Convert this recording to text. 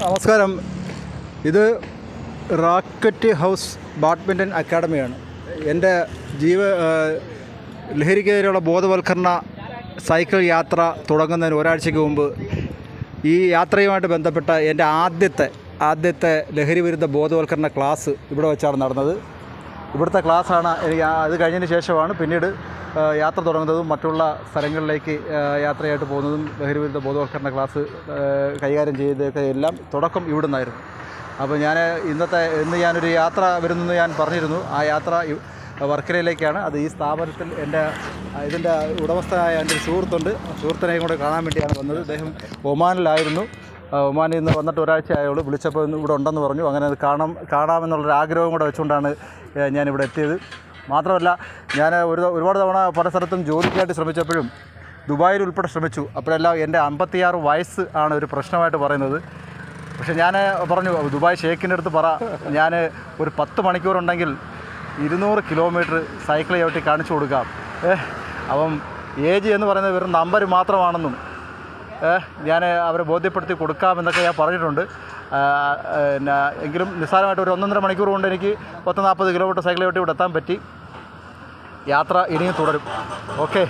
നമസ്കാരം. ഇത് racket house badminton അക്കാഡമിയാണ്. എൻ്റെ ലഹരിക്കെതിരെയുള്ള ബോധവൽക്കരണ സൈക്കിൾ യാത്ര തുടങ്ങുന്നതിന് ഒരാഴ്ചയ്ക്ക് മുമ്പ് ഈ യാത്രയുമായിട്ട് ബന്ധപ്പെട്ട എൻ്റെ ആദ്യത്തെ ലഹരി വിരുദ്ധ ബോധവൽക്കരണ ക്ലാസ് ഇവിടെ വെച്ചാണ് നടന്നത്. ഇവിടുത്തെ ക്ലാസ്സാണ് എനിക്ക്. അത് കഴിഞ്ഞതിന് ശേഷമാണ് പിന്നീട് യാത്ര തുടങ്ങുന്നതും മറ്റുള്ള സ്ഥലങ്ങളിലേക്ക് യാത്രയായിട്ട് പോകുന്നതും. ലഹരി വിരുദ്ധ ബോധവൽക്കരണ ക്ലാസ് കൈകാര്യം ചെയ്തതൊക്കെ എല്ലാം തുടക്കം ഇവിടെ നിന്നായിരുന്നു. അപ്പോൾ ഇന്ന് ഞാനൊരു യാത്ര വരുന്നെന്ന് ഞാൻ പറഞ്ഞിരുന്നു. ആ യാത്ര വർക്കലയിലേക്കാണ്. അത് ഈ സ്ഥാപനത്തിൽ ഇതിൻ്റെ ഉടമസ്ഥനായ എൻ്റെ ഒരു സുഹൃത്തുണ്ട്. സുഹൃത്തിനെയും കൂടെ കാണാൻ വേണ്ടിയാണ് വന്നത്. അദ്ദേഹം ഒമാനിലായിരുന്നു. ഒമാനിൽ നിന്ന് വന്നിട്ട് ഒരാഴ്ച ആയുള്ളൂ. വിളിച്ചപ്പോൾ ഇവിടെ ഉണ്ടെന്ന് പറഞ്ഞു. അങ്ങനെ അത് കാണാമെന്നുള്ളൊരു ആഗ്രഹം കൂടെ വെച്ചുകൊണ്ടാണ് ഞാനിവിടെ എത്തിയത്. മാത്രമല്ല, ഞാൻ ഒരുപാട് തവണ പല സ്ഥലത്തും ജോലിക്കായിട്ട് ശ്രമിച്ചപ്പോഴും ദുബായിൽ ഉൾപ്പെടെ ശ്രമിച്ചു. അപ്പോഴെല്ലാം എൻ്റെ 56 വയസ്സ് ആണ് ഒരു പ്രശ്നമായിട്ട് പറയുന്നത്. പക്ഷേ ഞാൻ പറഞ്ഞു, ദുബായ് ഷേഖിൻ്റെ അടുത്ത് പറ, ഞാൻ ഒരു 10 മണിക്കൂറുണ്ടെങ്കിൽ 200 കിലോമീറ്റർ സൈക്കിൾ ചവിട്ടി കാണിച്ചു കൊടുക്കാം. അപ്പം ഏജ് എന്ന് പറയുന്നത് വെറും നമ്പർ മാത്രമാണെന്നും ഞാൻ അവരെ ബോധ്യപ്പെടുത്തി കൊടുക്കാമെന്നൊക്കെ ഞാൻ പറഞ്ഞിട്ടുണ്ട്. എങ്കിലും നിസ്സാരമായിട്ട് ഒരു 1.5 മണിക്കൂർ കൊണ്ട് എനിക്ക് 40 കിലോമീറ്റർ സൈക്കിൾ ചവിട്ടി ഇവിടെ എത്താൻ പറ്റി. യാത്ര ഇനിയും തുടരും. ഓക്കെ.